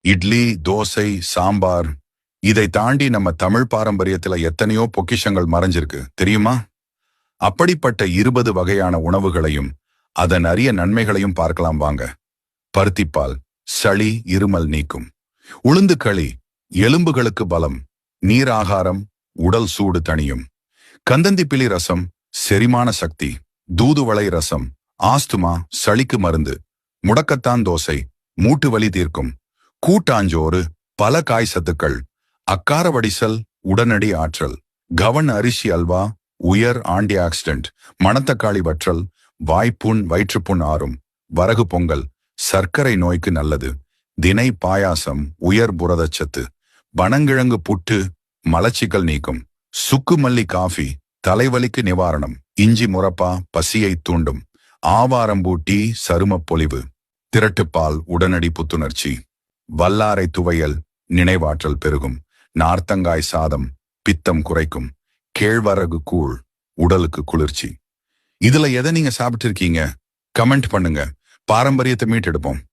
இட்லி, தோசை, சாம்பார், இதை தாண்டி நம்ம தமிழ் பாரம்பரியத்துல எத்தனையோ பொக்கிஷங்கள் மறைஞ்சிருக்கு தெரியுமா? அப்படிப்பட்ட 20 வகையான உணவுகளையும் அதன் அரிய நன்மைகளையும் பார்க்கலாம் வாங்க. பருத்திப்பால் சளி இருமல் நீக்கும். உளுந்து களி எலும்புகளுக்கு பலம். நீர் ஆகாரம் உடல் சூடு தணியும். கந்தந்திப்பிலி ரசம் செரிமான சக்தி. தூதுவளை ரசம் ஆஸ்துமா சளிக்கு மருந்து. முடக்கத்தான் தோசை மூட்டு வலி தீர்க்கும். கூட்டாஞ்சோறு பல காய் சத்துக்கள். அக்கார வடிசல் உடனடி ஆற்றல். கவன் அரிசி அல்வா உயர் ஆன்டி ஆக்சிடென்ட். மணத்தக்காளி வற்றல் வாய்ப்புண் வயிற்றுப்புண் ஆறும். வரகு பொங்கல் சர்க்கரை நோய்க்கு நல்லது. தினை பாயாசம் உயர் புரதச்சத்து. பனங்கிழங்கு புட்டு மலச்சிக்கல் நீக்கும். சுக்குமல்லி காஃபி தலைவலிக்கு நிவாரணம். இஞ்சி முரப்பா பசியை தூண்டும். ஆவாரம்பூ டீ சருமப் பொலிவு. திரட்டுப்பால் உடனடி புத்துணர்ச்சி. வல்லாரை துவையல் நினைவாற்றல் பெருகும். நார்த்தங்காய் சாதம் பித்தம் குறைக்கும். கேழ்வரகு கூழ் உடலுக்கு குளிர்ச்சி. இதுல எதை நீங்க சாப்பிட்டு இருக்கீங்க? கமெண்ட் பண்ணுங்க. பாரம்பரியத்தை மீட்டெடுப்போம்.